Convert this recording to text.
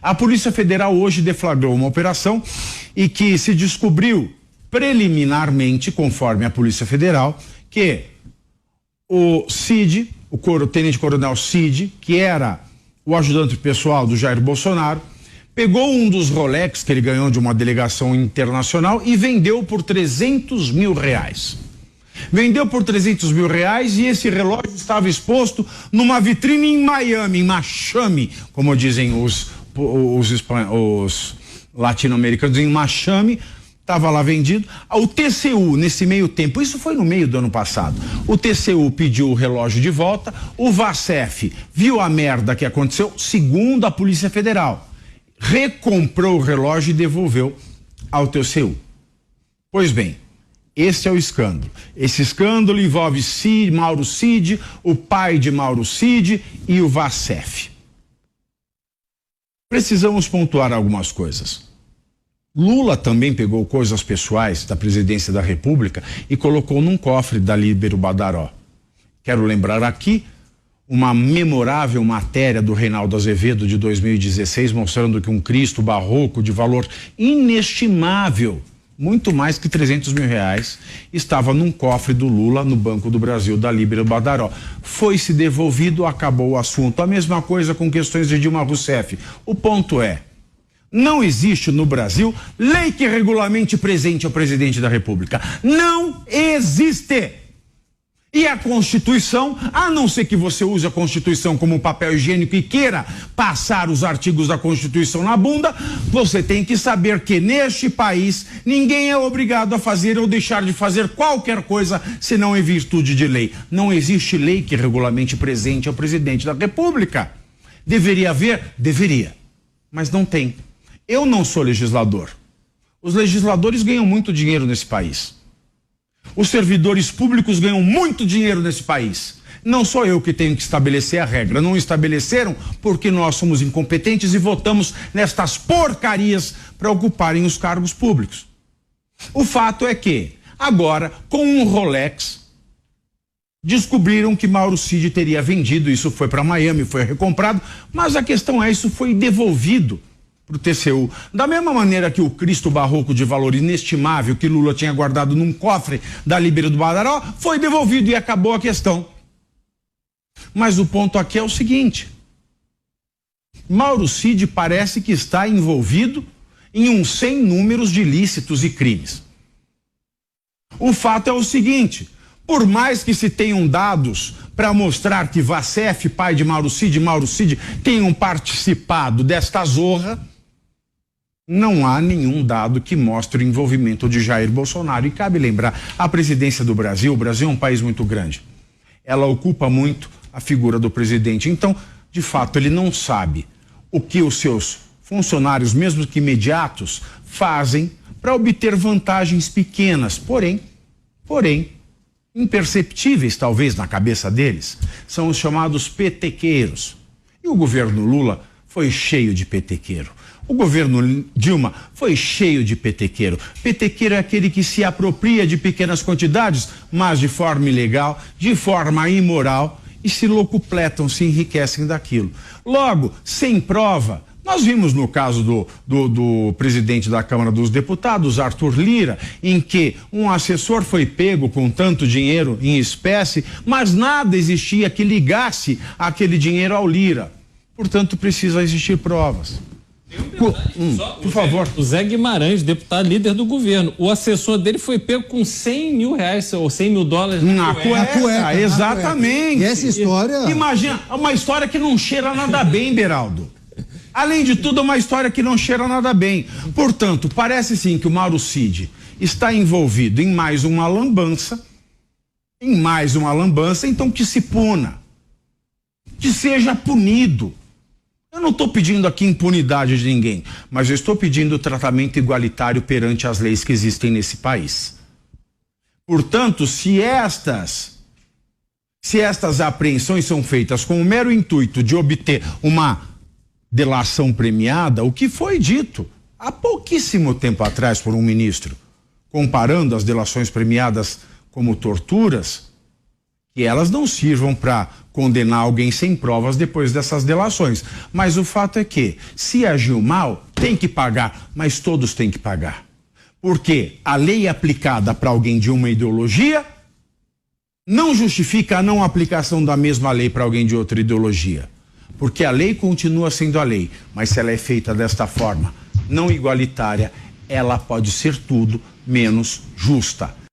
A Polícia Federal hoje deflagrou uma operação e que se descobriu preliminarmente, conforme a Polícia Federal, que o Cid, o tenente-coronel Cid, que era o ajudante pessoal do Jair Bolsonaro, pegou um dos Rolex que ele ganhou de uma delegação internacional e vendeu por R$300 mil. Vendeu por R$300 mil e esse relógio estava exposto numa vitrine em Miami, em Miami, como dizem os latino-americanos, em Miami. Estava lá vendido. O TCU, nesse meio tempo, isso foi no meio do ano passado, o TCU pediu o relógio de volta, o Vacef viu a merda que aconteceu, segundo a Polícia Federal, recomprou o relógio e devolveu ao TCU. Pois bem, esse é o escândalo. Esse escândalo envolve Mauro Cid, o pai de Mauro Cid e o Vacef. Precisamos pontuar algumas coisas. Lula também pegou coisas pessoais da presidência da República e colocou num cofre da Líbero Badaró. Quero lembrar aqui uma memorável matéria do Reinaldo Azevedo de 2016, mostrando que um Cristo barroco de valor inestimável, muito mais que R$300 mil, estava num cofre do Lula no Banco do Brasil da Líbero Badaró. Foi-se devolvido, acabou o assunto. A mesma coisa com questões de Dilma Rousseff. O ponto é, não existe no Brasil lei que regulamente presente ao presidente da República. Não existe. E a Constituição, a não ser que você use a Constituição como papel higiênico e queira passar os artigos da Constituição na bunda, você tem que saber que neste país ninguém é obrigado a fazer ou deixar de fazer qualquer coisa senão em virtude de lei. Não existe lei que regulamente presente ao presidente da República. Deveria haver? Deveria. Mas não tem. Eu não sou legislador. Os legisladores ganham muito dinheiro nesse país. Os servidores públicos ganham muito dinheiro nesse país. Não sou eu que tenho que estabelecer a regra. Não estabeleceram porque nós somos incompetentes e votamos nestas porcarias para ocuparem os cargos públicos. O fato é que, agora, com um Rolex, descobriram que Mauro Cid teria vendido. Isso foi para Miami, foi recomprado, mas a questão é, isso foi devolvido para o TCU. Da mesma maneira que o Cristo barroco de valor inestimável que Lula tinha guardado num cofre da Líbero do Badaró foi devolvido e acabou a questão. Mas o ponto aqui é o seguinte: Mauro Cid parece que está envolvido em um sem números de ilícitos e crimes. O fato é o seguinte: por mais que se tenham dados para mostrar que Vacef, pai de Mauro Cid tenham participado desta zorra, não há nenhum dado que mostre o envolvimento de Jair Bolsonaro. E cabe lembrar, a presidência do Brasil, o Brasil é um país muito grande. Ela ocupa muito a figura do presidente. Então, de fato, ele não sabe o que os seus funcionários, mesmo que imediatos, fazem para obter vantagens pequenas, porém, imperceptíveis talvez na cabeça deles. São os chamados petequeiros. E o governo Lula foi cheio de petequeiro. O governo Dilma foi cheio de petequeiro. Petequeiro é aquele que se apropria de pequenas quantidades, mas de forma ilegal, de forma imoral, e se locupletam, se enriquecem daquilo. Logo, sem prova, nós vimos no caso do presidente da Câmara dos Deputados, Arthur Lira, em que um assessor foi pego com tanto dinheiro em espécie, mas nada existia que ligasse aquele dinheiro ao Lira. Portanto, precisa existir provas. Por favor. O Zé Guimarães, deputado líder do governo, o assessor dele foi pego com R$100 mil ou $100 mil na cueca, exatamente. E essa história... Imagina, uma história que não cheira nada bem, Beraldo. Além de tudo, é uma história que não cheira nada bem. Portanto, parece sim que o Mauro Cid está envolvido em mais uma lambança, então que se puna, que seja punido. Eu não estou pedindo aqui impunidade de ninguém, mas eu estou pedindo tratamento igualitário perante as leis que existem nesse país. Portanto, se estas apreensões são feitas com o mero intuito de obter uma delação premiada, o que foi dito há pouquíssimo tempo atrás por um ministro, comparando as delações premiadas como torturas, que elas não sirvam para condenar alguém sem provas depois dessas delações. Mas o fato é que, se agiu mal, tem que pagar, mas todos têm que pagar. Porque a lei aplicada para alguém de uma ideologia não justifica a não aplicação da mesma lei para alguém de outra ideologia. Porque a lei continua sendo a lei, mas se ela é feita desta forma, não igualitária, ela pode ser tudo menos justa.